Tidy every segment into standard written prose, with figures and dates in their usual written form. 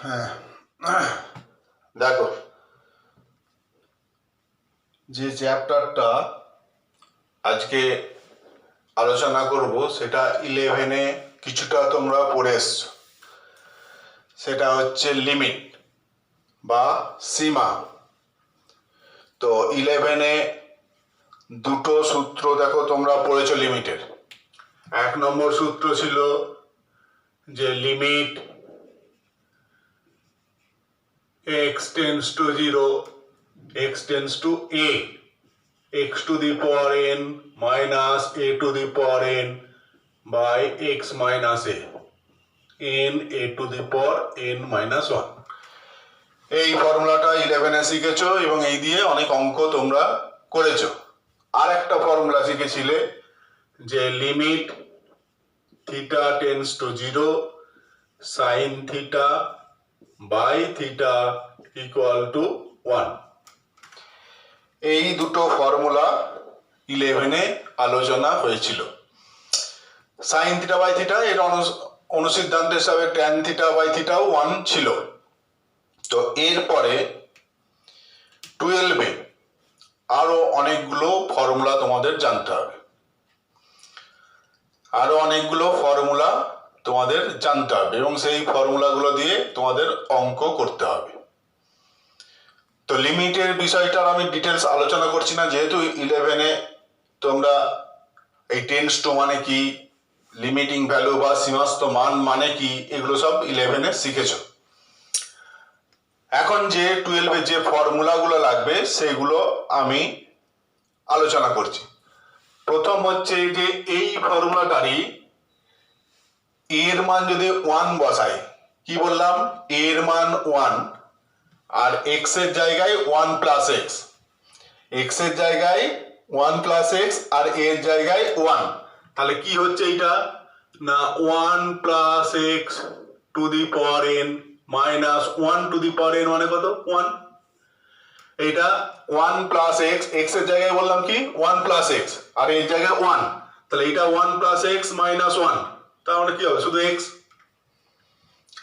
হ্যাঁ, দেখো যে চ্যাপ্টারটা আজকে আলোচনা করব সেটা 11-এ কিছুটা তোমরা পড়ে এসছো। সেটা হচ্ছে লিমিট বা সীমা। তো 11-এ দুটো সূত্র দেখো তোমরা পড়েছো লিমিটের। 1 নম্বর সূত্র ছিল যে limit x tends to 0, x tends to a, x to the power n minus a to the power n by x minus a, n a to the power n minus 1। এই ফর্মুলাটা 11-এ শিখেছো এবং এই দিয়ে অনেক অঙ্ক তোমরা করেছো। আর একটা ফর্মুলা শিখেছিলে যে limit theta tends to 0 sine theta by theta equal to 1। এই দুটো ফর্মুলা 11-এ আলোচনা হয়েছিল। সাইন থিটা বাই থিটা এর অনুসিদ্ধান্ত হিসাবে ট্যান থিটা বাই থিটাও 1 ছিল। তো এরপরে 12-এ আরো অনেকগুলো ফর্মুলা তোমাদের জানতে হবে, এবং সেই ফর্মুলাগুলো দিয়ে তোমাদের অঙ্ক করতে হবে। তো লিমিটের বিষয়টার আমি ডিটেলস আলোচনা করছি না, যেহেতু 11-এ তোমরা এই টেন্ডস টু মানে কি, লিমিটিং ভ্যালু বা সীমাস্ত মান মানে কি, এগুলো সব 11-এ শিখেছো। এখন যে 12-এ যে ফর্মুলাগুলো লাগবে সেগুলো আমি আলোচনা করছি। প্রথম হচ্ছে যে এই ফর্মুলাটারই এর মান যদি 1 বসাই, কি বললাম, এর মান 1 আর এক্স এর জায়গায় 1 প্লাস এক্স, এক্স এর জায়গায় 1 প্লাস এক্স আর এর জায়গায় 1, তাহলে কি হচ্ছে এইটা না 1 plus x to the power N minus 1 to the power N মানে কত 1। এইটা 1 প্লাস এক্স, এক্স এর জায়গায় বললাম কি 1 প্লাস এক্স আর এর জায়গায় 1, তাহলে এইটা 1 প্লাস এক্স মাইনাস 1, তার মানে কি হবে শুধু এক্স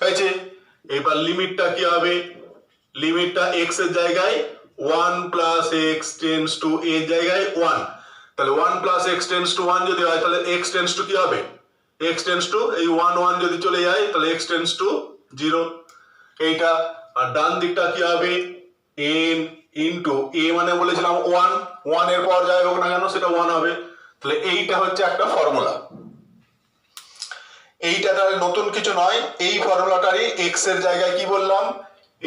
হয়েছে। এবার লিমিটটা কি হবে, লিমিটটা এক্স এর জায়গায় 1 প্লাস এক্স টেন্ডস টু এর জায়গায় 1, তাহলে 1 প্লাস এক্স টেন্ডস টু 1 যদি হয় তাহলে এক্স টেন্ডস টু কি হবে, এক্স টেন্ডস টু এই 1 1 যদি চলে যায় তাহলে এক্স টেন্ডস টু 0 এইটা। আর ডান দিকটা কি হবে n ইনটু a মানে বলেছিলাম 1, 1 এর পর যাই হোক না কেন সেটা 1 হবে, তাহলে এইটা হচ্ছে একটা ফর্মুলা। এইটা তাহলে নতুন কিছু নয়, এই ফর্মুলাটারই এক্স এর জায়গায় কি বললাম,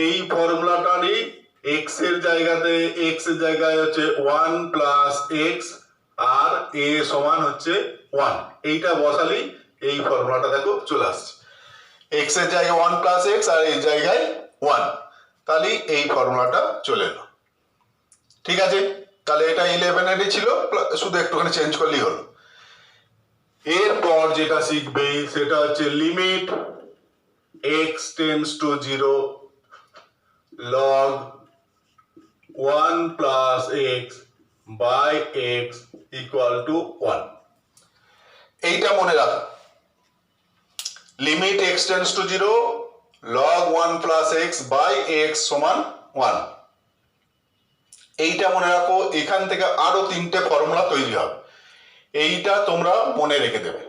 এই ফর্মুলাটারই এক্স এর জায়গায় হচ্ছে 1 প্লাস এক্স আর এ সমান হচ্ছে 1, এইটা বসালেই এই ফর্মুলাটা দেখো চলে আসছে। এক্স এর জায়গায় 1 প্লাস এক্স আর এর জায়গায় 1, তাহলে এই ফর্মুলাটা চলে এলো। ঠিক আছে, তাহলে এটা 11-এরই ছিল, শুধু একটুখানি চেঞ্জ করলেই হলো। এরপর যেটা শিখবে সেটা হচ্ছে limit x tends to 0 log 1 plus x by x equal to 1। এইটা মনে রাখো, limit x tends to 0 log 1 plus x by x সমান 1। এইটা মনে রাখো, এখান থেকে আরো 3টে ফর্মুলা তৈরি হবে, এইটা তোমরা মনে রেখে দেবে।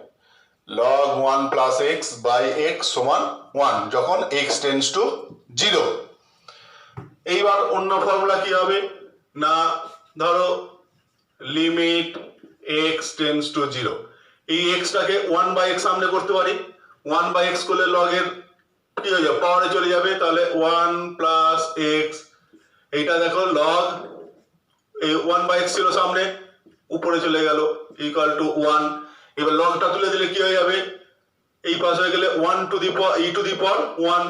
log 1 plus x by x সমান 1 যখন x টেন্ডস টু 0। এইবার অন্য ফর্মুলা কি হবে না, ধরো লিমিট x টেন্ডস টু 0, এই x টাকে 1 বাই x সামনে করতে পারি, 1 বাই x করলে log এর কি হয়ে যাবে পাওয়ারে চলে যাবে, তাহলে 1 প্লাস এক্স, এইটা দেখো log এই 1 বাই x ছিল সামনে উপরে চলে গেল ইকুয়াল টু 1। এবার লগটা তুলে দিলে কি হয়ে যাবে, এই পাশ হয়ে গেলে 1 to the power e to the power 1।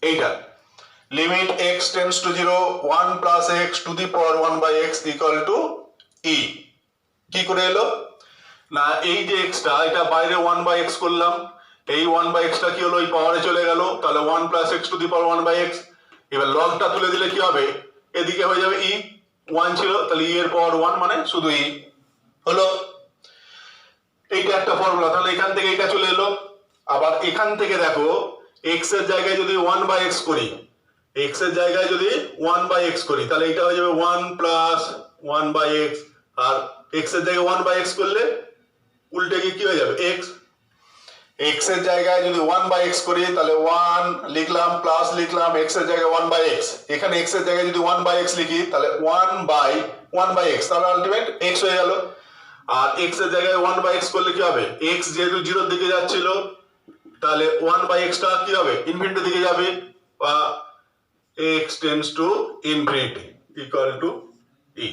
এইটা limit x tends to 0 1 plus x to the power 1 by x equal to e। কি করে এলো না, এই যে x টা এটা বাইরে 1 বাই x করলাম, এই 1 বাই x টা কি হলো এই পাওয়ারে চলে গেল, তাহলে 1 plus x to the power 1 by x। এবার লগটা তুলে দিলে কি হবে, এদিকে হয়ে যাবে e, 1 ছিল তাহলে e এর পাওয়ার 1 মানে শুধু e হলো। এইটা একটা ফর্মুলা, তাহলে এখান থেকে এইটা চলে এলো, আবার এখান থেকে দেখো এক্স এর জায়গায় যদি 1/x করি, এক্স এর জায়গায় যদি 1/x করি তাহলে এটা হয়ে যাবে 1 প্লাস 1/x, আর এক্স এর জায়গায় 1/x করলে উল্টে গিয়ে কি হয়ে যাবে এক্স। এক্স এর জায়গায় যদি 1/x করি তাহলে 1 লিখলাম প্লাস লিখলাম এক্স এর জায়গায় 1/x, এখানে এক্স এর জায়গায় যদি 1/x লিখি তাহলে 1/1/x, তাহলে আলটিমেট x হয়ে গেল। আর এক্স এর জায়গায় 1/x করলে কি হবে, এক্স যেহেতু জিরোর দিকে যাচ্ছিল তাহলে 1/x টা কি হবে ইনফিনিটির দিকে যাবে, বা x tends to infinity equal to e।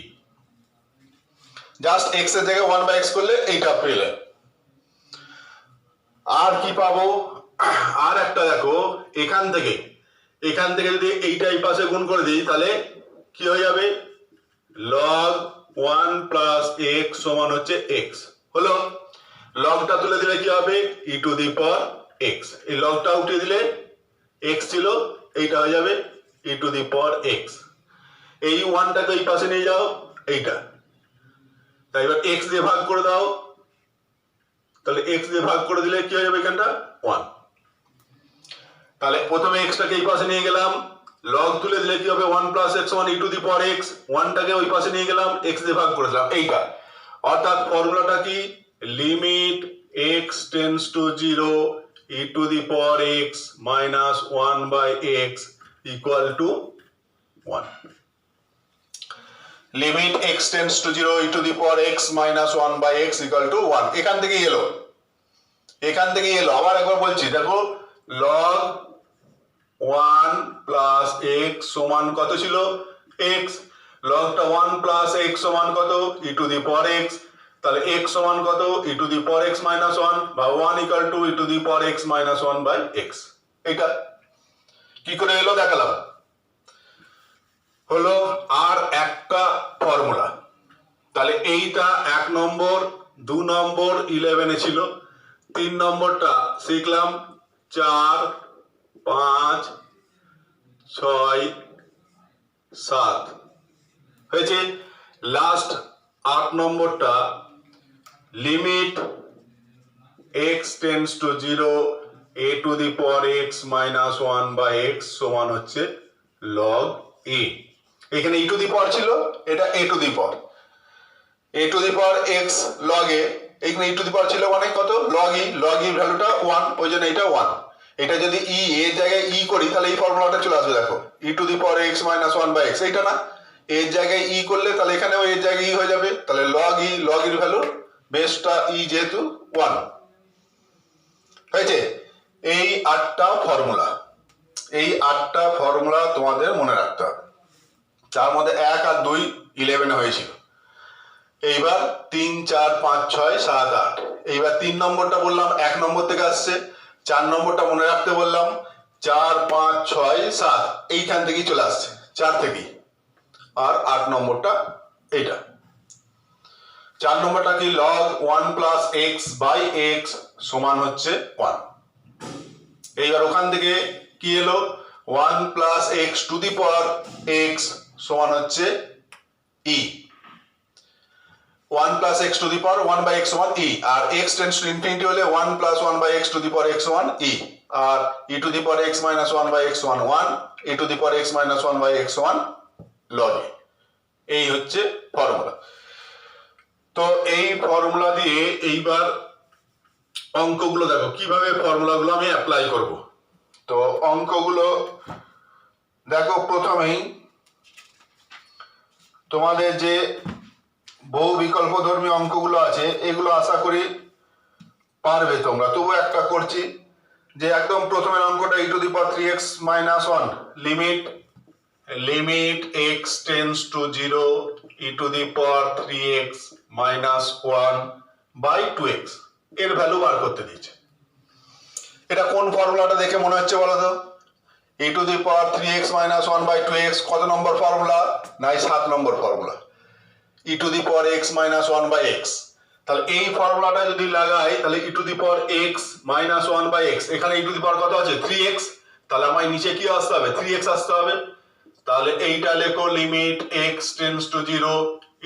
Just x এর জায়গায় 1/x করলে এইটা পেলে। আর কি পাবো, আর একটা দেখো এখান থেকে যদি এইটা এই পাশে গুণ করে দিই তাহলে কি হয়ে যাবে, log 1 প্লাস x সমান হচ্ছে x হলো। লগটা তুলে দিলে কি হবে e to the power x, এই লগটা উঠিয়ে দিলে x ছিল এইটা হয়ে যাবে e to the power x। এই 1টাকে এই পাশে নিয়ে যাও এইটা, তাই এবার x দিয়ে ভাগ করে দাও, তাহলে x দিয়ে ভাগ করে দিলে কি হয়ে যাবে এখানটা 1। তাহলে প্রথমে x টাকে এই পাশে নিয়ে গেলাম, লগ তুলে দিলে কি হবে 1 plus x 1 e to the power x, 1টাকে ওই পাশে নিয়ে গেলাম x দিয়ে ভাগ করে দিলাম এইটা। অর্থাৎ ফর্মুলাটা কি, limit x tends to 0 e to the power x minus 1/x equal to 1। Limit x tends to 0 e to the power x minus 1/x equal to 1। এখান থেকে এলো, আবার একবার বলছি দেখো, log 1 প্লাস x সমান কত ছিল x, লগটা 1 প্লাস x সমান কত e to the power x, তাহলে x সমান কত e to the power x minus 1, বা 1 equal to e to the power x minus 1/x। এটা কি করে এলো দেখালাম। হলো আর একটা ফর্মুলা, তাহলে এইটা 1 নম্বর, 2 নম্বর 11 এ ছিল, 3 নম্বরটা শিখলাম 4 5 6 7 হয়েছে। লাস্ট 8 নম্বরটা limit x tends to 0 a to the power x minus 1/x সমান হচ্ছে log a। এখানে e টু দি পাওয়ার ছিল, এটা a to the power x log a, এখানে e টু দি পাওয়ার ছিল মানে কত log e ভ্যালুটা 1, ওই জন্য এটা 1। এটা যদি e এর জায়গায় e করি তাহলে এই ফর্মুলাটা চলে আসবে, দেখো e to the power x minus 1/x, এইটা না, এর জায়গায় e করলে তাহলে এখানেও এর জায়গায় e হয়ে যাবে, তাহলে log এর ভ্যালু বেসটা e যেহেতু 1 হয়েছে। এই 8টা ফর্মুলা তোমাদের মনে রাখতে হবে, তার মধ্যে 1 আর 2 11 হয়েছিল। এইবার 3 4 5 6 7 8, এইবার 3 নম্বরটা বললাম 1 নম্বর থেকে আসছে, 4 নম্বরটা মনে রাখতে বললাম 4 5 6 7 এইখান থেকেই চলে আসছে 4 থেকেই, আর 8 নম্বরটা এইটা। 4 নম্বরটা কি log 1 plus x by x সমান হচ্ছে 1। এইবার ওখান থেকে কি এলো 1 plus x to the power x সমান হচ্ছে e, 1 plus x to the power 1/x সমান e, আর x টেন্ডস টু ইনফিনিটি হলে 1 plus 1/x to the power x সমান e, আর e to the power x minus 1/x সমান 1, e to the power x minus 1/x সমান log e। এই হচ্ছে formula. তো এই ফর্মুলা দিয়ে এইবার অঙ্কগুলো দেখো কিভাবে ফর্মুলাগুলো আমি অ্যাপ্লাই করব। তো অঙ্কগুলো দেখো, প্রথমেই তোমাদের যে বহু বিকল্পধর্মী অঙ্কগুলো আছে এগুলো আশা করি পারবে তোমরা, তবু একটা করছি যে একদম প্রথমের অঙ্কটা e to the power 3x minus 1, limit x tends to 0 e to the power 3x minus 1/2x এর ভ্যালু বার করতে দিয়েছে। এটা কোন ফর্মুলাটা দেখে মনে হচ্ছে বলো তো, e to the power 3x minus 1/2x কত নম্বর ফর্মুলা, নাই 7 number formula, e to the power x minus 1/x। তাহলে এই ফর্মুলাটা যদি লাগাই তাহলে e to the power x minus 1/x, এখানে e টু দি পাওয়ার কত আছে 3x, তাহলে আমার নিচে কি আসতে হবে 3x আসতে হবে। তাহলে এইটা লেখো limit x tends to 0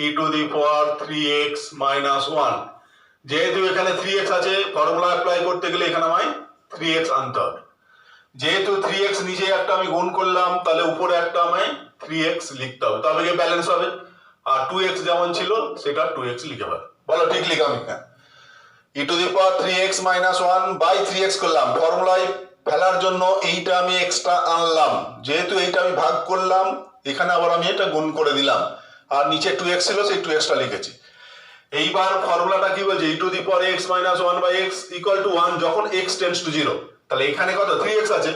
e to the power 3x minus 1, যেহেতু এখানে 3x আছে ফর্মুলা অ্যাপ্লাই করতে গেলে এখানে আমায় 3x আনতে হবে। যেহেতু 3x নিচে একটা আমি গুণ করলাম, তাহলে উপরে একটা আমায় 3x লিখতে হবে, তবে গিয়ে ব্যালেন্স হবে। আর 2x যেমন ছিল সেটা 2x লিখে পাবে। বলো ঠিক লিখাম কিনা? e to the power 3x minus 1 by 3x করলাম, ফর্মুলায় ফেলার জন্য এইটা আমি এক্সট্রা আনলাম, যেহেতু এইটা আমি ভাগ করলাম, এখানে আবার আমি এটা গুণ করে দিলাম, আর নিচে 2x ছিল সেই 2xটা লিখেছি। এইবার ফর্মুলাটা কি বলছে, e to the power x minus 1 by x equal to 1 যখন x টেন্ডস টু 0। তাহলে এখানে কত 3x আছে,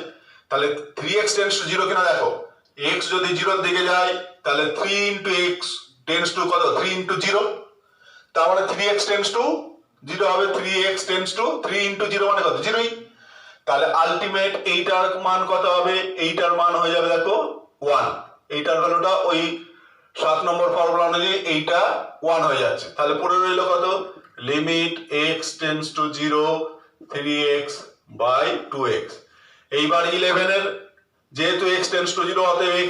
তাহলে 3x টেন্ডস টু 0 কিনা দেখো, x যদি 0 এর দিকে যায় তাহলে 3 ইনটু x টেন্ডস টু কত 3 ইনটু 0, তার মানে 3x টেন্ডস টু 0 হবে, 3x টেন্ডস টু 3 ইনটু 0 মানে কত 0ই। তাহলে আলটিমেট এইটার মান কত হবে, এইটার মান হয়ে যাবে দেখো 1, এইটার ভ্যালুটা ওই 7 নম্বর ফর্মুলা অনুযায়ী এইটা 1 হয়ে যাচ্ছে। তাহলে পড়ে রইল কত, limit x tends to 0 3x by 2x। এইবার 11 এর যেহেতু x টেন্ডস টু 0 অতএব x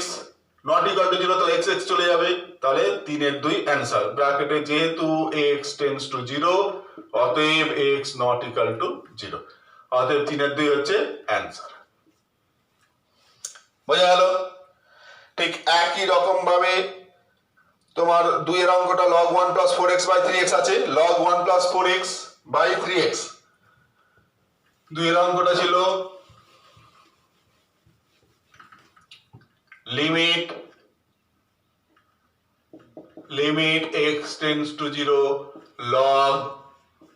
নট ইকুয়াল টু 0, তাহলে x চলে যাবে, তাহলে 3 এর 2 অ্যান্সার। ব্র্যাকেটে যেহেতু x টেন্ডস টু 0 অতএব x নট ইকুয়াল টু 0, অতএব 3 এর 2 হচ্ছে অ্যান্সার। বোঝা গেল? ঠিক একই রকম ভাবে তোমার 2 এর অঙ্কটা log 1 plus 4x by 3x আছে, log 1 plus 4x by 3x। 2 এর অঙ্কটা ছিল limit x tends to 0 log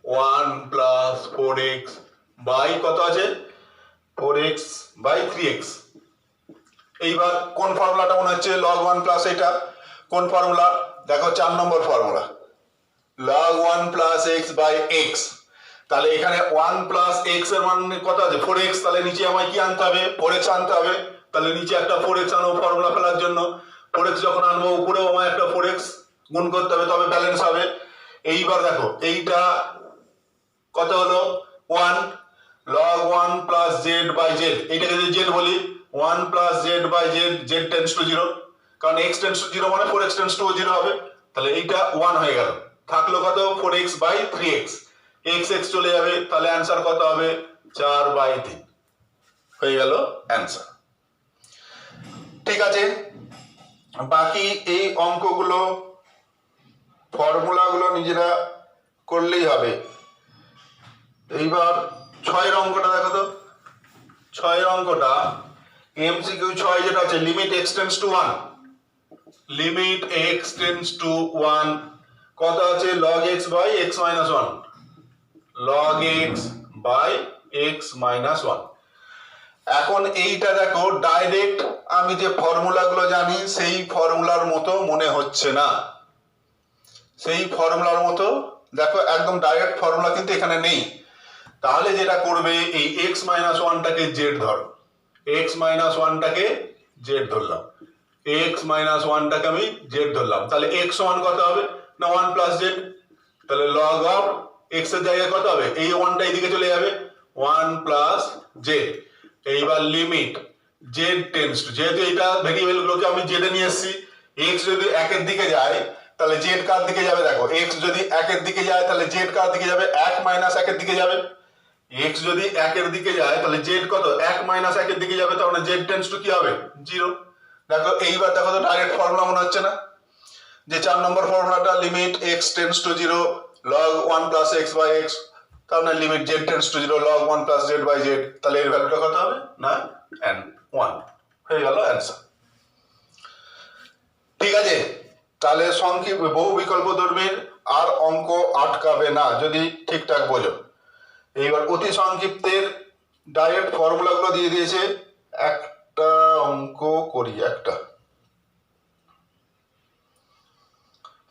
1 plus 4x by কত আছে 4x by 3x। এইবার কোন ফর্মুলাটা মনে হচ্ছে, log 1 plus এটা কোন ফর্মুলা দেখো, 4 নম্বর formula, log 1 plus x by x। তাহলে এখানে 1 plus x এর মান কত আছে 4x, তাহলে নিচে আমায় কি আনতে হবে 4x আনতে হবে, তাহলে নিচে একটা 4x আনবো ফর্মুলা ফেলার জন্য, 4x যখন আনবো উপরেও আমায় একটা 4x গুণ করতে হবে, তবে ব্যালেন্স হবে। এইবার দেখো এইটা কত হলো 1 log 1 plus z by z, এইটাকে যদি z বলি 1 plus z by z, z tends to 0, কারণ x tends to 0 মানে 4x tends to 0 হবে, তাহলে এইটা 1 হয়ে গেল। থাকলো কত 4x by 3x, x x চলে যাবে, তাহলে অ্যান্সার কত হবে 4 by 3 হয়ে গেল অ্যান্সার। ঠিক আছে, বাকি এই অঙ্কগুলো ফর্মুলাগুলো নিজেরা করলেই হবে। এইবার 6 এর অঙ্কটা দেখো তো, 6 এর অঙ্কটা এমসিকিউ 6 যেটা আছে, limit x tends two 1, limit x tends two 1 কত আছে log x by x minus 1, log x by x minus 1। এখন এইটা দেখো ডাইরেক্ট আমি যে ফর্মুলাগুলো জানি সেই ফর্মুলার মতো মনে হচ্ছে না, সেই ফর্মুলার মতো দেখো একদম ডাইরেক্ট ফর্মুলা কিন্তু এখানে নেই। তাহলে যেটা করবে এই x minus 1টাকে z ধরো, x minus 1টাকে z ধরলাম, x minus 1টাকে আমি z ধরলাম, তাহলে x সমান কত হবে না 1 plus z, তাহলে log of x এর জায়গায় কত হবে, এই 1টা এদিকে চলে যাবে 1 plus z। এইবার লিমিট z টেন্ডস টু, যেহেতু এটা ভেরিয়েবল গুলোকে আমি z এ নিয়ে এসেছি, x যদি 1 এর দিকে যায় তাহলে z কার দিকে যাবে দেখো, x যদি 1 এর দিকে যায় তাহলে z কার দিকে যাবে 1 minus 1 এর দিকে যাবে, x যদি 1 এর দিকে যায় তাহলে z কত 1 minus 1 এর দিকে যাবে, তার মানে z টেন্ডস টু কি হবে 0। দেখো এইবার দেখো তো ডাইরেক্ট ফর্মুলা মনে হচ্ছে না, যে 4 নম্বর ফর্মুলাটা limit x tends to 0 log 1 plus x by x, তার মানে limit z tends to 0 log 1 plus z by z, তাহলে এর ভ্যালুটা কত হবে না 1 হয়ে গেল অ্যান্সার। ঠিক আছে, তাহলে সংক্ষিপ্ত বহু বিকল্প ধর্মীর আর অঙ্ক আটকাবে না যদি ঠিকঠাক বোঝো। এইবার অতি সংক্ষিপ্তের ডাইরেক্ট ফর্মুলাগুলো দিয়ে দিয়েছে, একটা অঙ্ক করি, একটা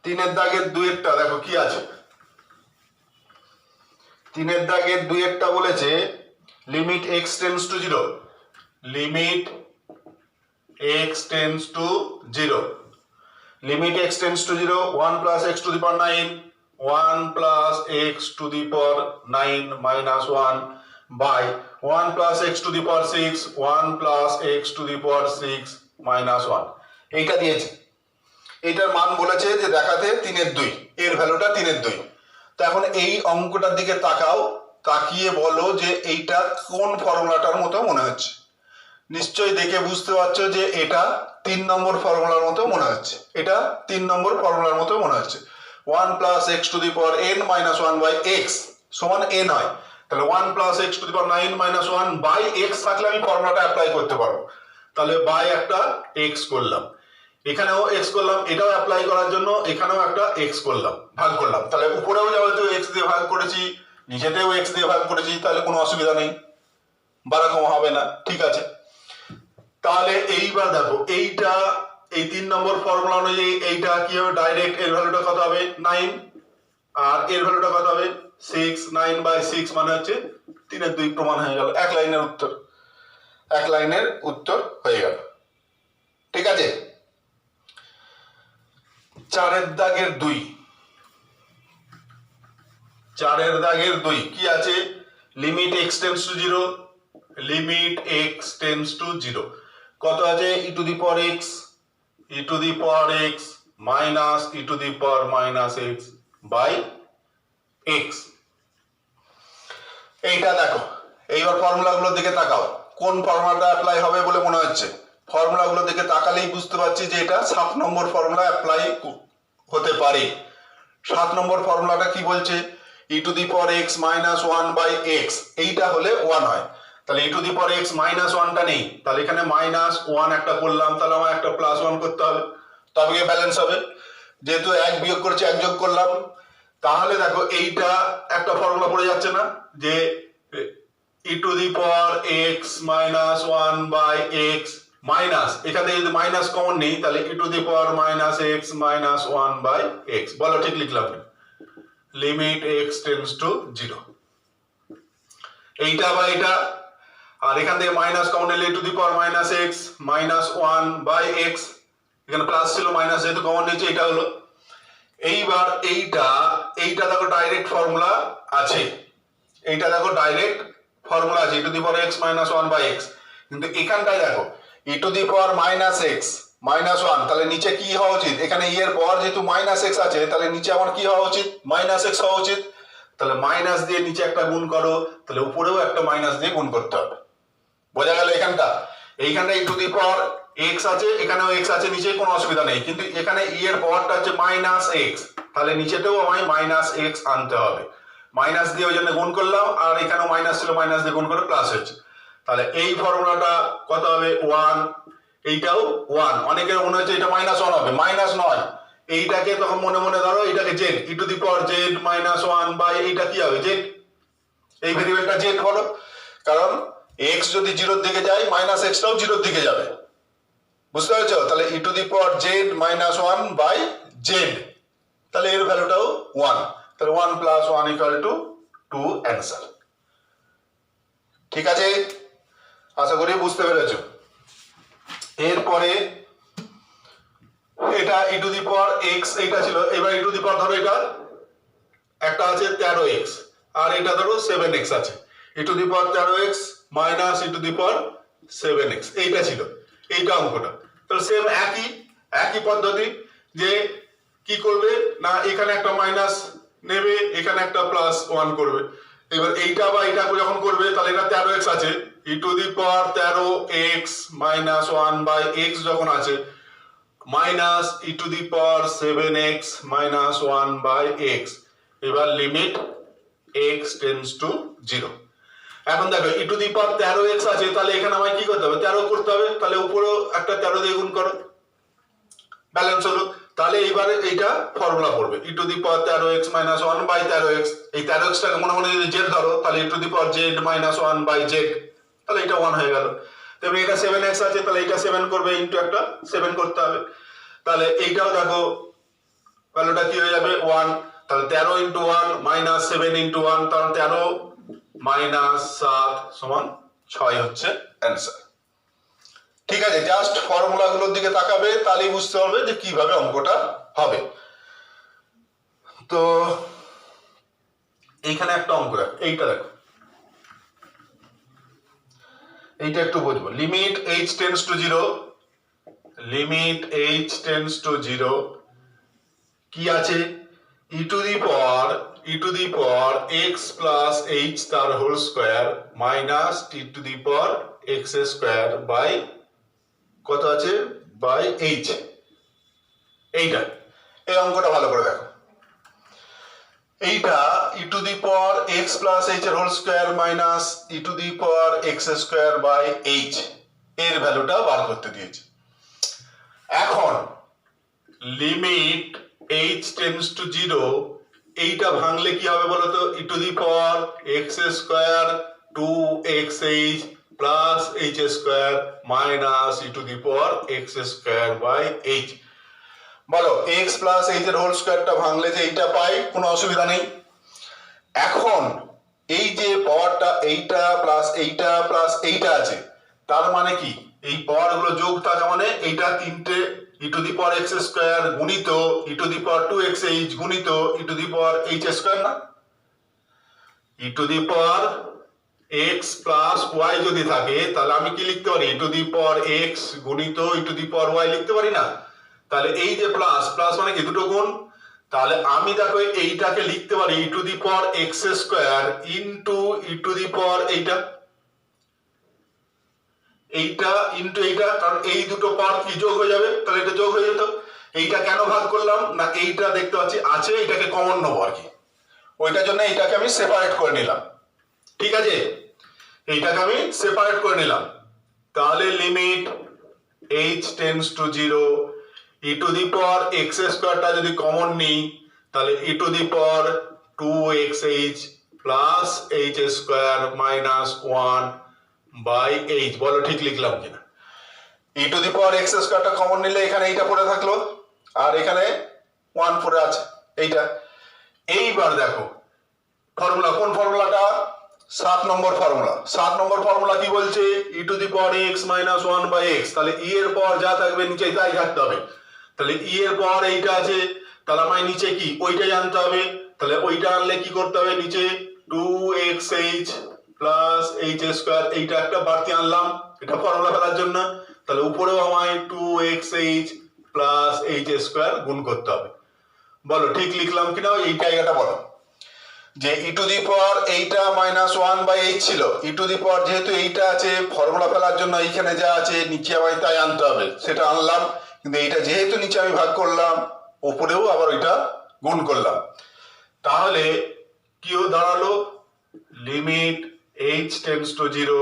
3 এর দাগের 2 এরটা দেখো কি আছে, 3 এর দাগের 2 এরটা বলেছে limit x tends to 0, limit x tends to 0, limit x tends to 0 1 plus x to the power 9, 1 plus x to the power 9 minus 1 by 1 plus x to the power 6, 1 plus x to the power 6 minus 1। এইটা দিয়েছে, এইটার মান বলেছে যে দেখাতে 3 এর 2, এর ভ্যালুটা 3 এর 2। তো এখন এই অঙ্কটার দিকে তাকাও, তাকিয়ে বলো যে এইটা কোন ফর্মুলাটার মতো মনে হচ্ছে। নিশ্চয়ই দেখে বুঝতে পারছো যে এটা 3 নম্বর ফর্মুলার মতো মনে হচ্ছে, এটা 3 নম্বর ফর্মুলার মতো মনে হচ্ছে। 1 plus x to the power n minus 1 by x সমান n হয়, তাহলে 1 plus x to the power 9 minus 1 by x থাকলে আমি ফর্মুলাটা অ্যাপ্লাই করতে পারবো। তাহলে বাই একটা এক্স করলাম, এখানেও এক্স করলাম, এটাও অ্যাপ্লাই করার জন্য এখানেও একটা এক্স করলাম, ভাগ করলাম। তাহলে উপরেও যেহেতু এক্স দিয়ে ভাগ করেছি, নিচেতেও এক্স দিয়ে ভাগ করেছি, তাহলে কোনো অসুবিধা নেই, বাড়া কম হবে না, ঠিক আছে। তাহলে এইবার দেখো এইটা এই 3 নম্বর ফর্মুলা অনুযায়ী এইটা কি হবে, ডাইরেক্ট এর ভ্যালুটা কত হবে 9 আর এর ভ্যালুটা কত হবে 6, 9 বাই 6 মানে হচ্ছে 3 এর 2 প্রমাণ হয়ে গেল, এক লাইনের উত্তর, এক লাইনের উত্তর হয়ে গেল, ঠিক আছে। 4 দাগের 2, 4 দাগের 2 কি আছে, limit x tends to 0, limit x tends to 0 কত আছে e to the power x, e to the power x minus e to the power minus x by x। এইটা দেখো, এইবার ফর্মুলাগুলোর দিকে তাকাও, কোন ফর্মুলাটা অ্যাপ্লাই হবে বলে মনে হচ্ছে। ফর্মুলাগুলোর দিকে তাকালেই বুঝতে পারছি যে এটা 7 নম্বর ফর্মুলা অ্যাপ্লাই হতে পারে। 7 নম্বর ফর্মুলাটা কি বলছে, e to the power x minus 1 by x, এইটা হলে 1 হয়, তাহলে e to the power x minus 1টা নেই, তাহলে এখানে মাইনাস 1 একটা করলাম, তাহলে আমার একটা প্লাস 1 করতে হবে, তবে গিয়ে ব্যালেন্স হবে। যেহেতু 1 বিয়োগ করেছি 1 যোগ করলাম, তাহলে দেখো এইটা একটা ফর্মুলা পড়ে যাচ্ছে না যে e to the power x minus 1 by x minus, এখানে যদি মাইনাস কমন নেই তাহলে e to the power minus x minus 1 by x, বলো ঠিক লিখলাম, লিমিট x টেন্ডস টু 0, এইটা বা এটা, আর এখান থেকে মাইনাস কমন নিলে e to the power minus x minus 1 by x, এখানে প্লাস ছিল মাইনাস যেহেতু কমন নিয়েছে এটা হলো। এইবার এইটা দেখো ডাইরেক্ট ফর্মুলা আছে, এইটা দেখো ডাইরেক্ট ফর্মুলা আছে e to the power x minus 1 by x, কিন্তু এখানটায় দেখো e to the power minus x minus 1, তাহলে নিচে কি হওয়া উচিত, এখানে e এর পাওয়ার যেহেতু মাইনাস x আছে তাহলে নিচে আমার কি হওয়া উচিত, মাইনাস x হওয়া উচিত, তাহলে মাইনাস দিয়ে নিচে একটা গুণ করো, তাহলে উপরেও একটা মাইনাস দিয়ে গুণ করতে হবে, বোঝা গেল। এইখানটা e to the power x আছে, এখানেও x আছে, নিচে কোনো অসুবিধা নেই, কিন্তু এখানে e এর পাওয়ারটা হচ্ছে মাইনাস x, তাহলে নিচেতেও আমায় মাইনাস x আনতে হবে, মাইনাস দিয়ে ওই জন্য গুণ করলাম, আর এখানেও মাইনাস ছিল মাইনাস দিয়ে গুণ করে প্লাস হয়েছে, তাহলে এই ফর্মুলাটা কত হবে 1, এইটাও 1, অনেকের মনে হচ্ছে এটা মাইনাস 1 হবে, মাইনাস নয়, এইটাকে তখন মনে মনে ধরো এটাকে z, e to the power z minus 1 by এইটা কি হবে z, এই ভেরিয়েবলটা z বলো, কারণ x যদি 0 এর দিকে যায় মাইনাস x টাও 0 এর দিকে যাবে, বুঝতে পেরেছো, তাহলে e to the power z minus 1 by z, তাহলে এর ভ্যালুটাও 1, তাহলে 1 প্লাস 1 ইকুয়াল টু 2 অ্যান্সার, ঠিক আছে, আশা করি বুঝতে পেরেছো। এরপরে এটা e to the power x এইটা ছিল, এবার e টু দি পাওয়ার ধরো এটা একটা আছে 13x আর এটা ধরো 7x আছে, e to the power 13x minus e to the power 7x এইটা ছিল, এইটা অঙ্কটা, তাহলে সেম একই পদ্ধতি, যে কি করবে না এখানে একটা মাইনাস নেবে, এখানে একটা প্লাস 1 করবে, এবার এইটা বা এইটা যখন করবে তাহলে এটা 13x আছে, e to the power 13x minus 1 by x যখন আছে minus e to the power 7x minus 1 by x, এবার লিমিট x টেন্ডস টু 0। এখন দেখো e to the power 13x আছে, তাহলে এখানে আমায় কি করতে হবে 13 করতে হবে, তাহলে উপরেও একটা 13 দিয়ে গুণ করো, ব্যালেন্স হলো, তাহলে এইবারে এইটা ফর্মুলা পড়বে e to the power 13x minus 1 by 13x, এই 13x টাকে মনে মনে যদি z ধরো তাহলে e to the power z minus 1 by z, তাহলে এটা 1 হয়ে গেল, তেমনি এটা 7x আছে তাহলে এটা 7 করবে, ইনটু একটা 7 করতে হবে, তাহলে এইটাও দেখো ভ্যালুটা কি হয়ে যাবে 1, তাহলে 13 ইনটু 1 মাইনাস 7 ইনটু 1, তাহলে 13 মাইনাস 7 সমান 6 হচ্ছে অ্যান্সার, ঠিক আছে। জাস্ট ফর্মুলাগুলোর দিকে তাকাবে তাহলেই বুঝতে পারবে যে কিভাবে অঙ্কটা হবে। তো এইখানে একটা অঙ্ক দেখো, এইটা দেখো, এইটা একটু বুঝবো, limit h tends to 0, limit h tends to 0 কি আছে e to the power e to the power x plus h তার whole square minus t to the power x square by কত আছে বাই এইচ। এইটা এই অঙ্কটা ভালো করে দেখো, এইটা e to the power x plus h এর whole square minus e to the power x square by h এর ভ্যালুটা বার করতে দিয়েছে। এখন limit h tends to zero, এইটা ভাঙলে কি হবে বলতো, e to the power x square two x h plus h square minus e to the power x square by h. বলো এক্স প্লাস এইচ এর হোল স্কোয়ারটা ভাঙলে যে এইটা পাই, কোনো অসুবিধা নেই। এখন এই যে পাওয়ারটা এইটা প্লাস এইটা আছে, তার মানে কি এই পাওয়ার গুলো যোগ থাকা মানে এইটা তিনটে e to the power x square গুণিত e to the power two x h গুণিত e to the power h square না, e to the power x plus y যদি থাকে তাহলে আমি কি লিখতে পারি, e to the power x গুণিত e to the power y লিখতে পারি না। তাহলে এই যে প্লাস প্লাস মানে কি দুটো গুণ, তাহলে আমি দেখো এইটাকে লিখতে পারি e to the power x square into e to the power এইটা ইন্টু এইটা, কারণ এই দুটো পাওয়ার কি যোগ হয়ে যাবে, তাহলে এটা যোগ হয়ে যেত। এইটা কেন ভাগ করলাম না, এইটা দেখতে পাচ্ছি আছে, এইটাকে কমন নেবো আর কি, ওইটার জন্য এইটাকে আমি সেপারেট করে নিলাম। ঠিক আছে, এইটাকে আমি সেপারেট করে নিলাম। তাহলে limit h tends to zero, e to the power x স্কোয়ারটা যদি কমন নিই তাহলে e to the power two x h plus h square minus one by h. বলো ঠিক লিখলাম কিনা? E to the power x স্কোয়ারটা কমন নিলে এখানে এইটা পড়ে থাকলো আর এখানে ওয়ান পড়ে আছে এইটা। এইবার দেখো ফর্মুলা, কোন ফর্মুলাটা, 7 নম্বর ফর্মুলা। 7 নম্বর ফর্মুলা কি বলছে, e to the power x minus one by x, তাহলে ই এর পাওয়ার যা থাকবে নিচে তাই থাকতে হবে। তাহলে ই এর পাওয়ার এইটা আছে, তাহলে আমায় নিচে কি ওইটা জানতে হবে, তাহলে ওইটা আনলে কি করতে হবে, নিচে two x h plus h square, এইটা একটা বাড়তি আনলাম এটা ফর্মুলা ফেলার জন্য, তাহলে উপরেও আমায় two x h plus h square গুণ করতে হবে। বলো ঠিক লিখলাম কিনা এই জায়গাটা বলো। যে ই টু দি পাওয়ার এইটা মাইনাস ওয়ান বাই এইট ছিল, ই টু দি পাওয়ার যেহেতু এইটা আছে ফর্মুলা ফেলার জন্য এইখানে যা আছে নিচে আমায় তাই আনতে হবে, সেটা আনলাম। কিন্তু এইটা যেহেতু নিচে আমি ভাগ করলাম উপরেও আবার ওইটা গুণ করলাম, তাহলে কি দাঁড়ালো, limit h tends to zero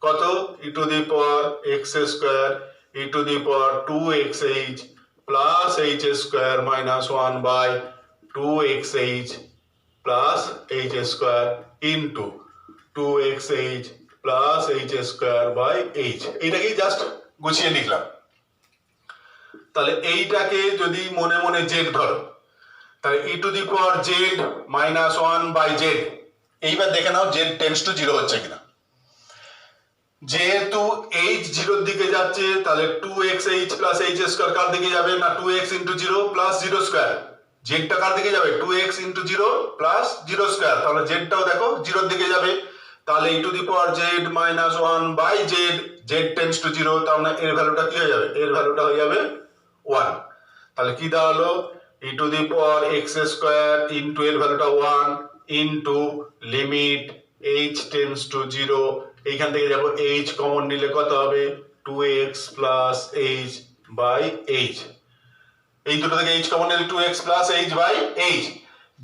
কত, e to the power x square e to the power two x h plus h square minus one by two x h plus h square into two x h plus h square by h. এইটাকেই just গুছিয়ে লিখলাম। তাহলে এইটাকে যদি মনে মনে z ধরো, তাহলে e to the power z minus one by z. এইবার দেখে নাও জেড টেন্ডস টু জিরো হচ্ছে কিনা। যেহেতু এইচ জিরোর দিকে যাচ্ছে তাহলে two x h plus h square কার দিকে যাবে না, two x into zero plus zero square. জেডটা কার দিকে যাবে, two x into zero plus zero square, তাহলে জেডটাও দেখো জিরোর দিকে যাবে। তাহলে e to the power z minus one by z, z tends to zero, তাহলে এর ভ্যালুটা কি হয়ে যাবে, এর ভ্যালুটা হয়ে যাবে ওয়ান। তাহলে কি দাঁড়ালো, e to the power x square into এর ভ্যালুটা one into limit h tends to zero, এইখান থেকে যাবো এইচ কমন নিলে কত হবে, two x plus h by h. এই দুটো থেকে এইচ কমন নিলে two x plus h by h.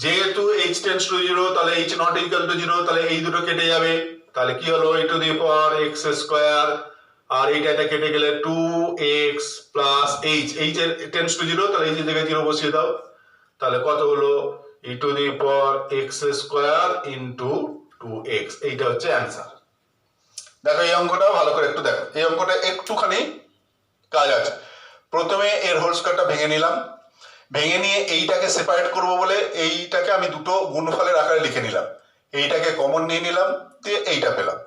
যেহেতু এইচ টেন্ডস টু জিরো তাহলে h not equal to zero, তাহলে এই দুটো কেটে যাবে। তাহলে কি হলো, e to the power x square আর এইটা কেটে গেলে two x plus h, h এর টেন্ডস টু জিরো তাহলে এইচ এর জায়গায় জিরো বসিয়ে দাও। তাহলে কত হলো, e to the power x square into two x. এইটা হচ্ছে অ্যান্সার। দেখো এই অঙ্কটা ভালো করে একটু দেখো, এই অঙ্কটা একটুখানি কাজ আছে। প্রথমে এর হোল স্কোয়ারটা ভেঙে নিলাম, ভেঙে নিয়ে এইটাকে সেপারেট করব বলে এইটাকে আমি দুটো গুণফলের আকারে লিখে নিলাম, এইটাকে কমন নিয়ে নিলাম, দিয়ে এইটা পেলাম।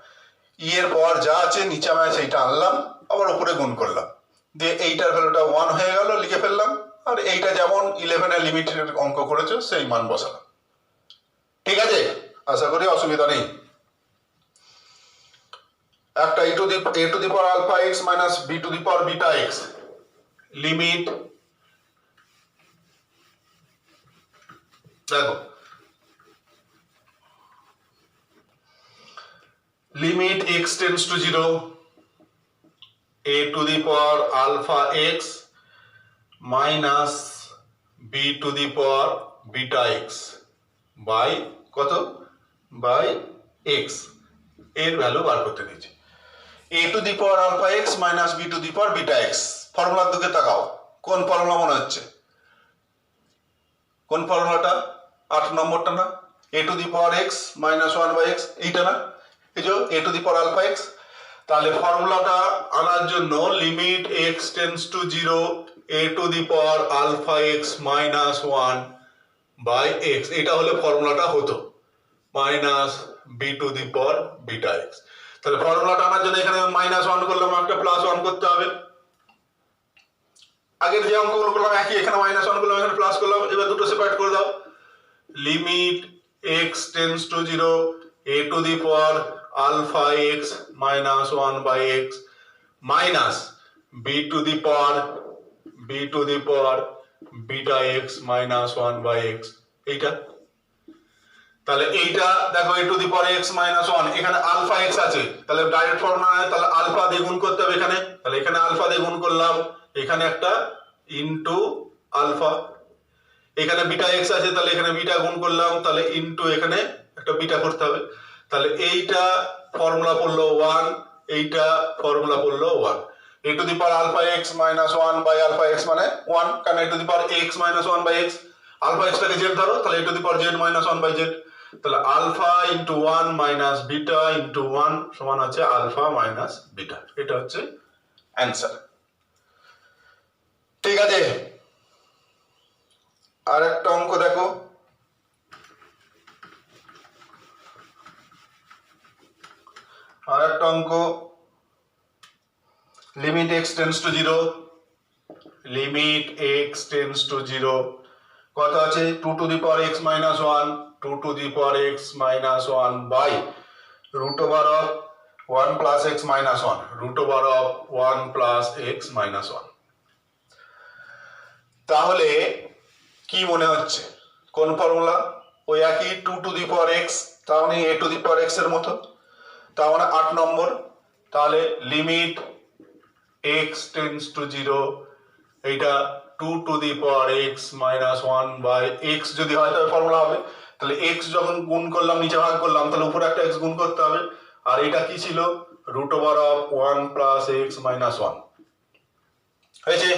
ই এর পাওয়ার যা আছে নিচে আমি সেইটা আনলাম, আবার উপরে গুণ করলাম, দিয়ে এইটার ভ্যালুটা ওয়ান হয়ে গেল, লিখে ফেললাম। আর এইটা যেমন 11 লিমিটের অঙ্ক করেছে সেই মান বসালাম। ঠিক আছে, আশা করি অসুবিধা নেই। একটা a to the power alpha x minus b to the power beta x, limit দেখো limit x tends to 0 a to the power alpha x minus b to the power beta x by কত by x এর value বার করতে দিয়েছি। a to the power alpha x minus b to the power beta x ফর্মুলার দিকে তাকাও, কোন formula মনে হচ্ছে? কোন ফর্মুলাটা? 8 নম্বরটা না? a to the power x minus 1 by x এইটা না? এই যে a to the power alpha x। তাহলে ফর্মুলাটা আনার জন্য limit x tends to 0 a to the power alpha x minus 1 by x এটা হলে ফর্মুলাটা হতো minus b to the power beta x। তাহলে ফর্মুলাটা আনার জন্য এখানে মাইনাস 1 করলাম, একটা প্লাস 1 করতে হবে। আগের যে অঙ্কগুলো করলাম একই, এখানে মাইনাস 1 করলাম, এখানে প্লাস করলাম। এবার দুটো সেপারেট করে দাও। Limit x tends to 0 a to the power alpha x minus 1 by x minus b to the power beta x minus 1 by x এইটা। তাহলে এইটা দেখো a to the power x minus 1 এখানে alpha x আছে, তাহলে direct formula হয়, তাহলে alpha দিয়ে গুণ করতে হবে এখানে। তাহলে এখানে আলফা দিয়ে গুণ করলাম, এখানে একটা ইনটু আলফা। এখানে বিটা x আছে, তাহলে এখানে বিটা গুণ করলাম, তাহলে ইনটু এখানে একটা বিটা করতে হবে। তাহলে এইটা ফর্মুলা পড়লো 1, এইটা ফর্মুলা পড়লো 1। a to the power alpha x minus 1 by alpha x মানে 1, কারণ a to the power x minus 1 by x, alpha x টাকে z ধরো, তাহলে a to the power z minus 1 by z। তাহলে alpha into 1 minus beta into 1 সমান আছে alpha minus beta. এটা হচ্ছে অ্যান্সার। ঠিক আছে, আর একটা অঙ্ক দেখো। আর একটা অঙ্ক limit x tends to 0 limit x tends to 0 কত আছে 2 to the power x minus 1 2 to the power x minus 1 by root over of 1 plus x minus 1 root over of 1 plus x minus 1। তাহলে কি মনে হচ্ছে কোন formula? ওই একই 2 to the power x, তার মানে a to the power x এর মতো, তার মানে 8 নম্বর। তাহলে লিমিট x টেন্স টু 0 এইটা 2 to the power x minus 1 by x যদি হয় তবে ফর্মুলা হবে। তাহলে x যখন গুণ করলাম নিচে ভাগ করলাম, তাহলে উপরে একটা x গুণ করতে হবে। আর এটা কি ছিল? Root over of 1 plus x minus 1 হয়েছে।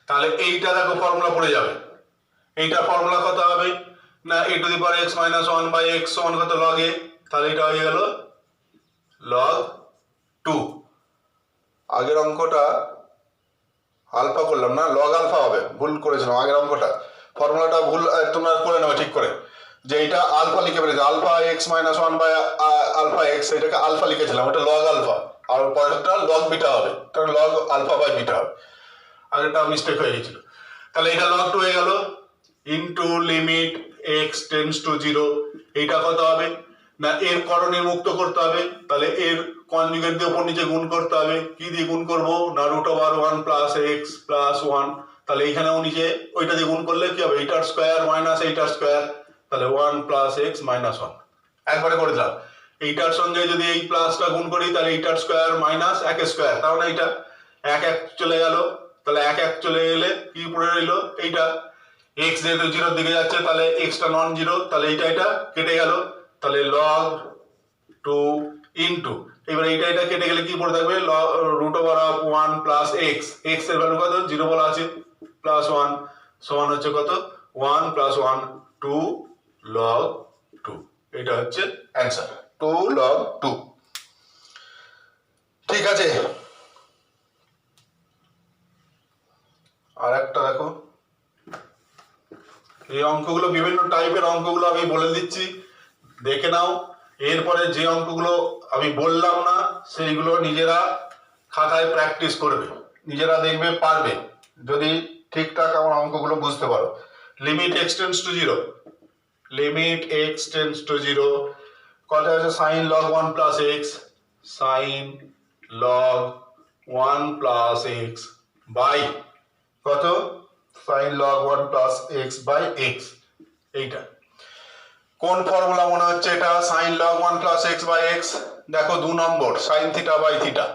তাহলে এইটা দেখো ফর্মুলা পড়ে যাবে। এইটা ফর্মুলা কত হবে না a to the power x minus 1 by x সমান কত log a, তাহলে এটা হয়ে গেল log 2। আগের অঙ্কটা আলফা করলাম না, লগ আলফা হবে, ভুল করেছিলাম আগের অঙ্কটা। ফর্মুলাটা ভুল তোমরা করে নেবে ঠিক করে, যে এটা আলফা লিখে ফেলেছে, alpha x minus 1 by alpha x, এটাকে আলফা লিখেছিলাম, ওটা লগ আলফা, আর পরেরটা লগ বিটা হবে, কারণ লগ আলফা বাই বিটা হবে। আগেরটা মিস্টেক হয়ে গেছিল। তাহলে এটা লগ 2 হয়ে গেল into limit x tends to 0 এইটা কত হবে না এর করণীয় মুক্ত করতে হবে। তাহলে এর কনজুগেট দিয়ে উপর নিচে গুণ করতে হবে। কি দিয়ে গুণ করবো না root over 1 plus x plus 1। তাহলে এইখানেও নিচে ওইটা দিয়ে গুণ করলে কি হবে এইটার স্কোয়ার মাইনাস এইটার স্কোয়ার, তাহলে 1 প্লাস এক্স মাইনাস 1 একবারে করে দিলাম। এইটার সঙ্গে যদি এই প্লাসটা গুণ করি তাহলে এইটার স্কোয়ার মাইনাস এক স্কোয়ার, তার মানে এইটা এক এক চলে গেল। তাহলে এক এক চলে গেলে কি পড়ে রইলো এইটা এক্স যেহেতু 0 দিকে যাচ্ছে তাহলে এক্সটা নন জিরো, তাহলে এইটা এটা কেটে গেল। তাহলে লগ 2 ইনটু এবার এইটা এটা কেটে গেলে কি পড়ে থাকবে root over of 1 plus x, x এর ভ্যালু কত 0 বলা আছে, প্লাস 1 সমান হচ্ছে কত 1 প্লাস 1 2 লগ 2। এটা হচ্ছে অ্যান্সার 2 লগ 2। ঠিক আছে, আর একটা দেখো। এই অঙ্কগুলো বিভিন্ন টাইপের অঙ্কগুলো আমি বলে দিচ্ছি, দেখে নাও। এরপরে যে অঙ্কগুলো আমি বললাম না সেইগুলো নিজেরা খাতায় প্র্যাকটিস করবে, নিজেরা দেখবে পারবে যদি ঠিকঠাক আমার অঙ্কগুলো বুঝতে পারো। Limit x tends to 0 limit x tends to 0 কত আছে sine log 1 plus x, sine log 1 plus x by কত sine log 1 plus x by x এইটা। কোন ফর্মুলা মনে হচ্ছে এটা? Sine log 1 plus x by x. দেখো 2 number, sine theta by theta,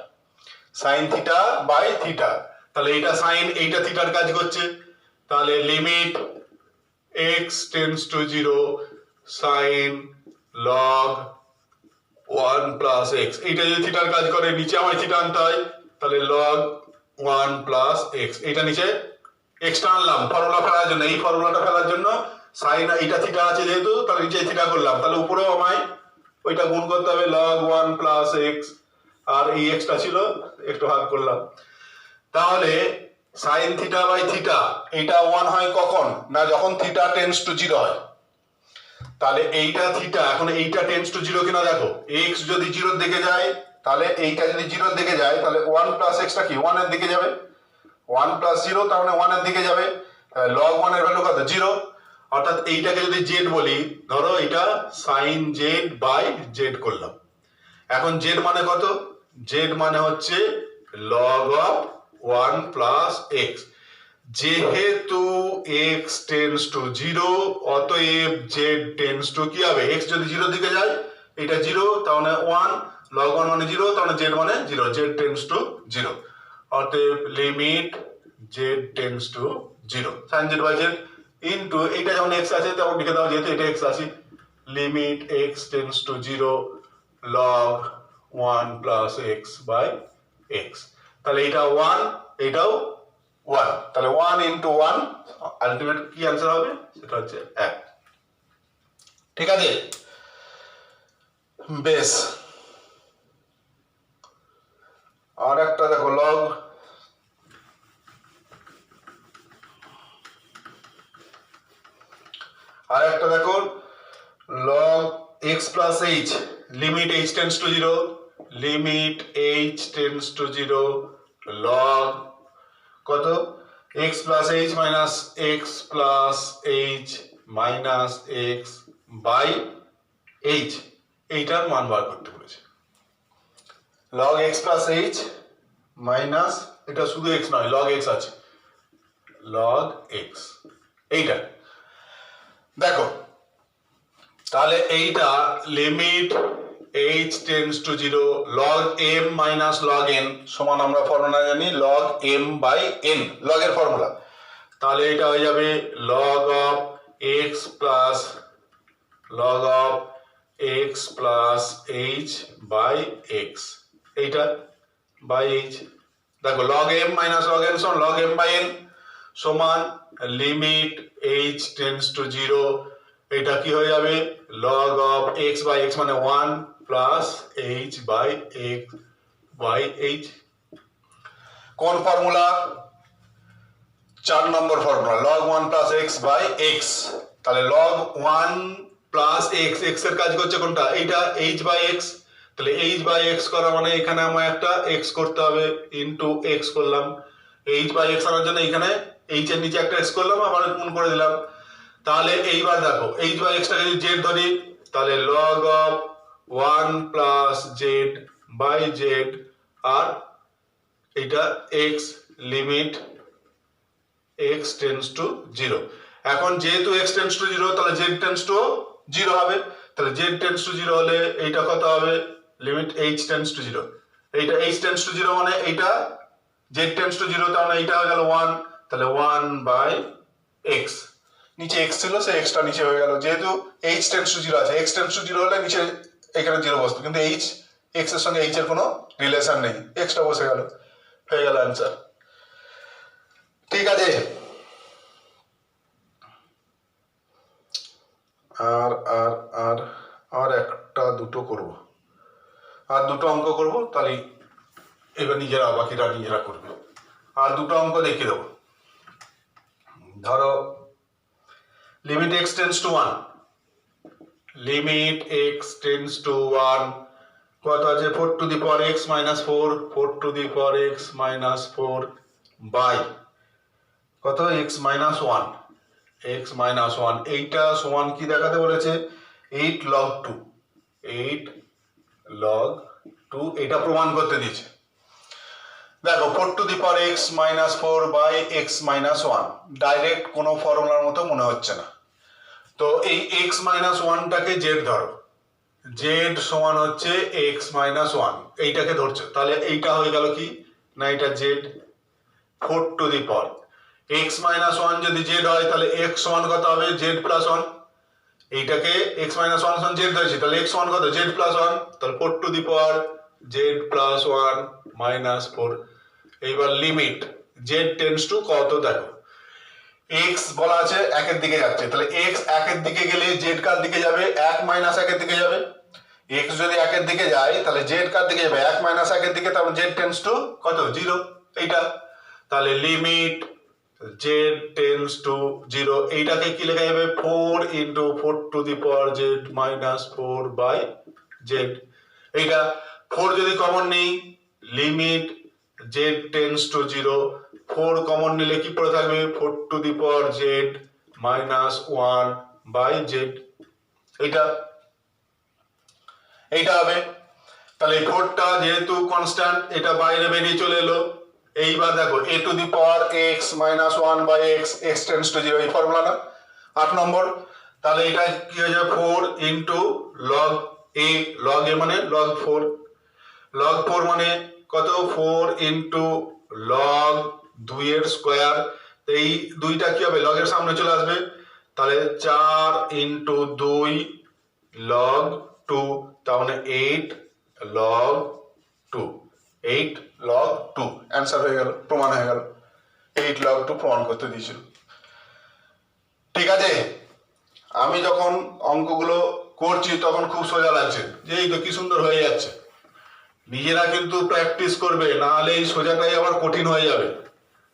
sine theta by theta. তাহলে এইটা sine, এইটা থিটার কাজ করছে। তাহলে limit x tends to 0 sine log 1 plus x. এইটা যদি থিটার কাজ করে, নিচে আমায় থিটা আনতে হয়, তাহলে লগ 1 প্লাস এক্স। এইটা নিচে এক্সটা আনলাম ফর্মুলা ফেলার জন্য। এই ফর্মুলাটা ফেলার জন্য সাইন, এইটা থিটা আছে যেহেতু, তাহলে নিচে থিটা করলাম। তাহলে উপরেও আমায় ওইটা গুণ করতে হবে, লগ 1 প্লাস এক্স, আর এই এক্সটা ছিল একটু ভাগ করলাম। তাহলে সাইন থিটা বাই থিটা এইটা 1 হয় কখন? না যখন থিটা টেন্স টু 0 হয়। তাহলে এইটা থিটা, এখন এইটা টেন্স টু 0 কিনা দেখো। এক্স যদি 0 এর দিকে যায়, তাহলে এইটা যদি 0 এর দিকে যায়, তাহলে 1 প্লাস এক্সটা কি 1 এর দিকে যাবে। 1 প্লাস 0 তার মানে 1 এর দিকে যাবে। লগ 1 এর ভ্যালু কত? 0। অর্থাৎ এইটাকে যদি জেড বলি, ধরো এটা সাইন জেড বাই জেড করলাম। এখন জেড মানে কত? জেড মানে হচ্ছে লগ অফ 1 প্লাস এক্স। যেহেতু x টেন্স টু 0, অতএব z টেন্স টু কি হবে? x যদি 0 দিকে যায়, এটা 0, তাহলে 1, log 1 মানে 0, তাহলে z মানে 0, z টেন্স টু 0। অতএব limit z tends to 0 sin z by z into এইটা যখন x আছে তখন লিখে দাও, যেহেতু এটা x আছে, limit x tends to 0 log 1 plus x by x। তাহলে এটা 1, এটাও 1, তাহলে 1 ইন্টু 1 আলটিমেট কি অ্যান্সার হবে? সেটা হচ্ছে 1। ঠিক আছে, বেশ। আর একটা দেখো, লগ আর একটা দেখো, log x plus h, limit h tends to 0, limit h tends to 0 log কত? x plus h minus x plus h minus x by h। এইটার মান বার করতে বলেছে। Log x plus h minus, এটা শুধু x নয়, লগ x আছে, লগ x এইটা দেখো। তাহলে এইটা limit h tends to 0 log m minus log n সমান, আমরা ফর্মুলা জানি log m by n, log এর ফর্মুলা। তাহলে এটা হয়ে যাবে log of x plus log of x plus h by x, এইটা বাই h। দেখো log m minus log n সমান log m বাই n সমান লিমিট h টেন্স টু 0, এটা কি হয়ে যাবে? log of x by x মানে 1 plus h by x by h। কোন ফর্মুলা? 4 নম্বর formula, log 1 plus x by x। তাহলে log 1 প্লাস x, x এর কাজ করছে কোনটা? এইটা h বাই x। তাহলে h বাই x করা মানে এখানে আমার একটা x করতে হবে, ইনটু x করলাম। h বাই x আনার জন্য এখানে h এর নিচে একটা x করলাম, আবার গুণ করে দিলাম। তাহলে এইবার দেখো h বাই x টাকে যদি z ধরি, তাহলে log of 1 plus z by z, আর এইটা x, limit x tends to 0। এখন যেহেতু x টেন্স টু 0, তাহলে z টেন্স টু 0 হবে। তাহলে z টেন্স টু 0 হলে এইটা কত হবে? লিমিট h টেন্স টু 0, এইটা h টেন্স টু 0 মানে এইটা z টেন্স টু 0, তাহলে এইটা হয়ে গেল 1, তাহলে 1 বাই x। নিচে x ছিল, সেই x টা নিচে হয়ে গেল। যেহেতু h টেন্স টু 0 আছে, x টেন্স টু 0 হলে নিচে এখানে 0 বসতো, কিন্তু x এর সঙ্গে h এর কোনো রিলেশন নেই, x টা বসে গেল, হয়ে গেল অ্যান্সার। ঠিক আছে, আর আর আর আর একটা দুটো করব, আর দুটো অঙ্ক করব, তাহলে এবার নিজেরা, বাকিরা নিজেরা করবে। আর দুটো অঙ্ক দেখিয়ে দেবো। ধরো limit x tends to 1, limit x tends to 1 কত আছে? 4 to the power x minus 4, 4 to the power x minus 4 by কত? x minus 1, x minus 1। এইটা সমান কি দেখাতে বলেছে? 8 log 2, 8 log 2, এটা প্রমাণ করতে দিয়েছে। দেখো 4 to the power x minus 4 by x minus 1, direct কোনো ফর্মুলার মতো মনে হচ্ছে না। তো এই এক্স মাইনাস ওয়ানটাকে জেড ধরো, জেড সমান হচ্ছে এক্স মাইনাস ওয়ান, এইটাকে ধরছো, তাহলে এইটা হয়ে গেল কি না, এটা জেড 4 এক্স মাইনাস ওয়ান যদি জেড হয় তাহলে এক্স সমান কত হবে, জেড প্লাস ওয়ান। এইটাকে এক্স মাইনাস ওয়ান সমান জেড ধরেছি, তাহলে এক্স সমান কত, জেড প্লাস ওয়ান, তাহলে 4 জেড প্লাস ওয়ান মাইনাস 4। এইবার লিমিট জেড টেন্স টু কত, দেখো এক্স বলা আছে একের দিকে যাচ্ছে, তাহলে এক্স একের দিকে গেলে জেড কার দিকে যাবে, 1 মাইনাস একের দিকে যাবে। এক্স যদি একের দিকে যায় তাহলে জেড কার দিকে যাবে, 1 মাইনাস একের দিকে, তাহলে জেড টেন্স টু কত, 0, এইটা। তাহলে লিমিট জেড টেন্স টু 0, এইটাকে কি লেখা যাবে, 4 into 4 z minus 4 by z. এইটা 4 যদি কমন নেই, limit z tends to 0, 4 common নিলে কি পড়ে থাকবে, 4 জেড মাইনাস 1 বাই জেড। এইটা হবে। তাহলে 4টা যেহেতু কনস্ট্যান্ট, এটা বাইরে বেরিয়ে চলে এলো। এইবার দেখো a to the power x minus 1 by x, x tends to 0, এই ফর্মুলা না 8 নম্বর। তাহলে এটা কি হয়ে যাবে, 4 into log a, log a মানে লগ 4, লগ 4 মানে কত, 4 ইন্টু লগ 2 এর স্কোয়ার। এই দুইটা কি হবে, লগের সামনে চলে আসবে, তাহলে 4 ইন্টু 2 লগ 2, তাহলে 8 লগ 2, 8 লগ 2 অ্যান্সার হয়ে গেল, প্রমাণ হয়ে গেল। 8 লগ 2 প্রমাণ করতে দিয়েছিল। ঠিক আছে, আমি যখন অঙ্কগুলো করছি তখন খুব সোজা লাগছে, যে এই তো কি সুন্দর হয়ে যাচ্ছে। নিজেরা কিন্তু প্র্যাকটিস করবে, নাহলে এই সোজাটাই আবার কঠিন হয়ে যাবে।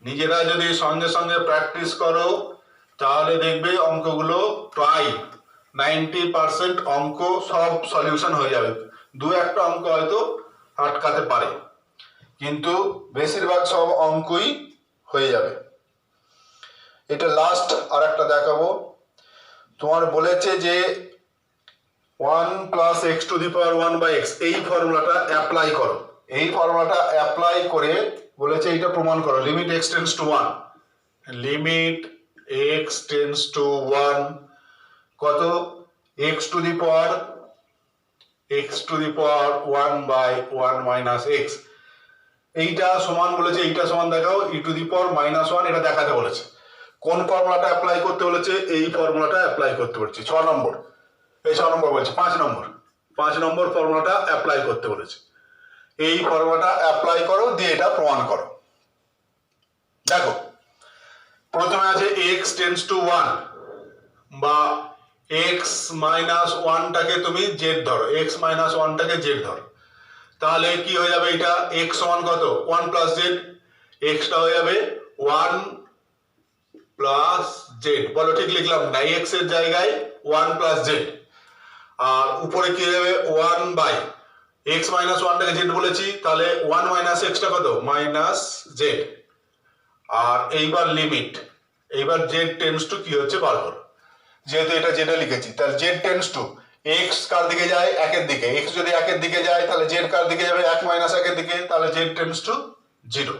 নিজেরা যদি সঙ্গে সঙ্গে প্র্যাকটিস করো তাহলে দেখবে অঙ্কগুলো প্রায় 90% অঙ্ক সব সলিউশন হয়ে যাবে। 2-1টা অঙ্ক হয়তো আটকাতে পারে, কিন্তু বেশিরভাগ সব অঙ্কই হয়ে যাবে। এটা লাস্ট আর একটা দেখাবো। তোমার বলেছে যে 1 plus x to the power 1 by x, এই ফর্মুলাটা অ্যাপ্লাই করো। এই ফর্মুলাটা অ্যাপ্লাই করে বলেছে এইটা প্রমাণ করো, limit x tends to 1, limit x tends to 1 কত, x to the power 1 by 1 minus x. এইটা সমান বলেছে, এইটা সমান দেখাও ই টু দি পাওয়ার মাইনাস 1, এটা দেখাতে বলেছে। কোন ফর্মুলাটা অ্যাপ্লাই করতে বলেছে, এই ফর্মুলাটা অ্যাপ্লাই করতে বলেছে 6 নম্বর, এই 6 নম্বর বলছে 5 নম্বর ফর্মুলাটা অ্যাপ্লাই করতে বলেছে। এই ফর্মুলাটা অ্যাপ্লাই করো, দিয়ে এটা প্রমাণ করো। দেখো প্রথমে আছে x টেন্স টু 1 বা x মাইনাস 1টাকে তুমি জেড ধরো, x মাইনাস 1টাকে জেড ধরো, তাহলে কি হয়ে যাবে, এটা x সমান কত, 1 প্লাস জেড, xটা হয়ে যাবে 1 প্লাস জেড। বলো ঠিক লিখলাম না, x এর জায়গায় 1 প্লাস জেড, আর উপরে কি হয়ে যাবে 1 বাই x মাইনাস 1টাকে জেড বলেছি, তাহলে 1 মাইনাস এক্সটা কত, মাইনাস জেড। আর এইবার লিমিট, এইবার জেড টেন্স টু কি হচ্ছে বার করো। যেহেতু এটা জেডে লিখেছি, তাহলে জেড টেন্স টু এক্স কার দিকে যায়, একের দিকে। এক্স যদি একের দিকে যায় তাহলে জেড কার দিকে যাবে, 1 মাইনাস একের দিকে, তাহলে জেড টেন্স টু 0।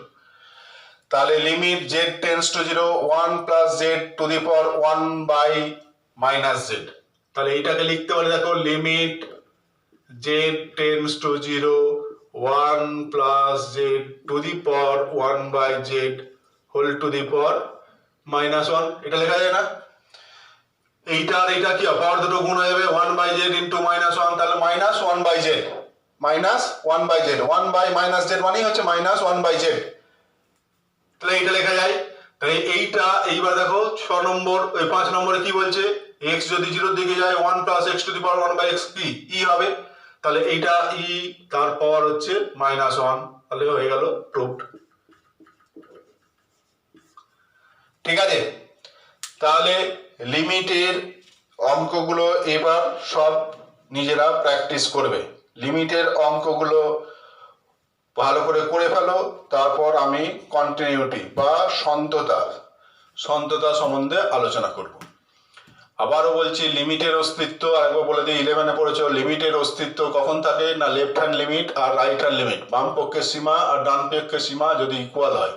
তাহলে limit z tends to 0, 1 plus z to the power 1 by minus z. তাহলে এইটাকে লিখতে পারি, দেখো limit z tends to 0, 1 plus z to the power 1 by z whole to the power minus 1। এটা লেখা যায় না, এইটা আর এইটা কি পাওয়ার দুটো গুণ হয়ে যাবে, 1 বাই জেড ইন্টু মাইনাস 1, তাহলে minus 1 by z, minus 1 by z, 1 by minus z মানেই হচ্ছে মাইনাস 1 বাই জেড। তাহলে এইটা লেখা যায়। তাহলে এইটা এইবার দেখো 6 নম্বর, ওই 5 নম্বরে কি বলছে, x যদি 0 দিকে যায় 1 plus x to the power 1 by x কি ই হবে, তাহলে এইটা ই, তার পাওয়ার হচ্ছে মাইনাস 1, তাহলে হয়ে গেল প্রুভড। ঠিক আছে, তাহলে লিমিটের অঙ্কগুলো এবার সব নিজেরা প্র্যাকটিস করবে। লিমিটের অঙ্কগুলো ভালো করে করে ফেলো, তারপর আমি কন্টিনিউটি বা সন্ততা সম্বন্ধে আলোচনা করব। আবারও বলছি, লিমিটের অস্তিত্ব আরেকবার বলে দিই, 11-এ পড়েছো, লিমিটের অস্তিত্ব কখন থাকে না, লেফট হ্যান্ড লিমিট আর রাইট হ্যান্ড লিমিট, বাম পক্ষের সীমা আর ডান পক্ষের সীমা যদি ইকুয়াল হয়,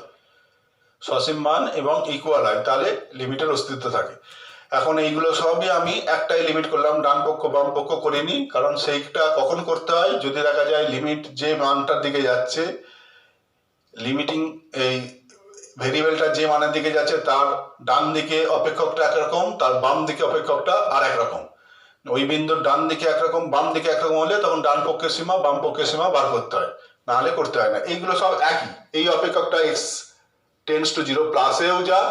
সসীম মান এবং ইকুয়াল হয়, তাহলে লিমিটের অস্তিত্ব থাকে। এখন এইগুলো সবই আমি একটাই লিমিট করলাম, ডান পক্ষ বাম পক্ষ করিনি, কারণ সেইটা কখন করতে হয় যদি দেখা যায় লিমিট যে মানটার দিকে যাচ্ছে, লিমিটিং এই ভেরিয়েবলটা যে মানের দিকে যাচ্ছে তার ডান দিকে অপেক্ষকটা একরকম, তার বাম দিকে অপেক্ষকটা আর একরকম। ওই বিন্দুর ডান দিকে একরকম বাম দিকে একরকম হলে তখন ডান পক্ষের সীমা বাম পক্ষের সীমা বার করতে হয়, নাহলে করতে হয় না। এইগুলো সব একই। এই অপেক্ষকটা এক্স টেন্স টু 0 প্লাসেও যা,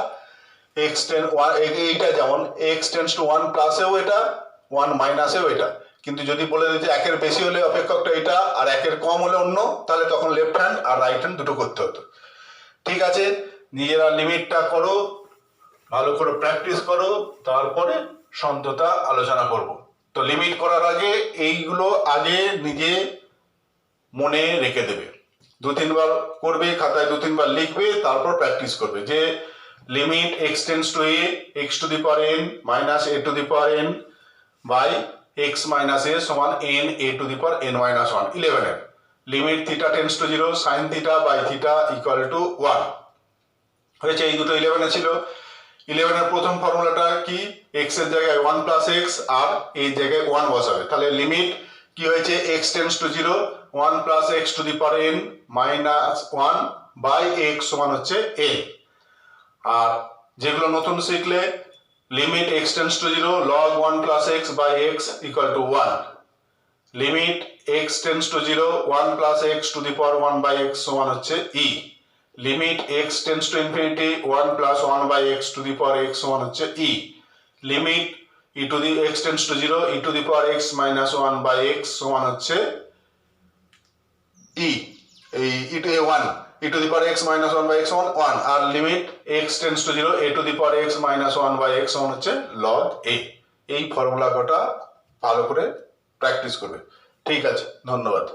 এইটা যেমন এক্স টেন্স টু 1 প্লাসেও এটা, 1 মাইনাসেও এটা। কিন্তু যদি বলে দিতে একের বেশি হলে অপেক্ষকটা এটা আর একের কম হলে অন্য, তাহলে তখন লেফট হ্যান্ড আর রাইট হ্যান্ড দুটো করতে হতো। ঠিক আছে, নিজেরা লিমিটটা করো, ভালো করে প্র্যাকটিস করো, তারপরে সন্ততা আলোচনা করব। তো লিমিট করার আগে এইগুলো আগে নিজে মনে রেখে দেবে, 2-3 বার করবে, খাতায় 2-3 বার লিখবে, তারপর প্র্যাকটিস করবে যে limit x tends to a x to the power n minus a to the power n by x minus a সমান n a to the power n minus 1 11 এর limit theta tends to 0 sine theta by theta equal to 1 হয়েছে। এই দুটো 11 এ ছিল। 11 এর প্রথম ফর্মুলাটা কি, x এর জায়গায় 1 প্লাস x আর এই জায়গায় 1 বসাবে, তাহলে লিমিট কি হয়েছে x tends to 0 1 plus x to the power n minus 1 by x সমান হচ্ছে n। আর যেগুলো নতুন শিখলে limit x tends to 0 log 1 plus x by x equal to 1, limit x tends to 0 1 plus x to the power 1 by x সমান হচ্ছে e, limit x tends to infinity 1 plus 1 by x to the power x সমান হচ্ছে e, limit e to the x tends to 0 e to the power x minus 1 by x সমান হচ্ছে e, এই e to 1 e to the power x minus 1 by x সমান 1, আর limit x tends to 0 a to the power x minus 1 by x সমান হচ্ছে log a। এই formula কটা ভালো করে প্র্যাকটিস করবে। ঠিক আছে, ধন্যবাদ।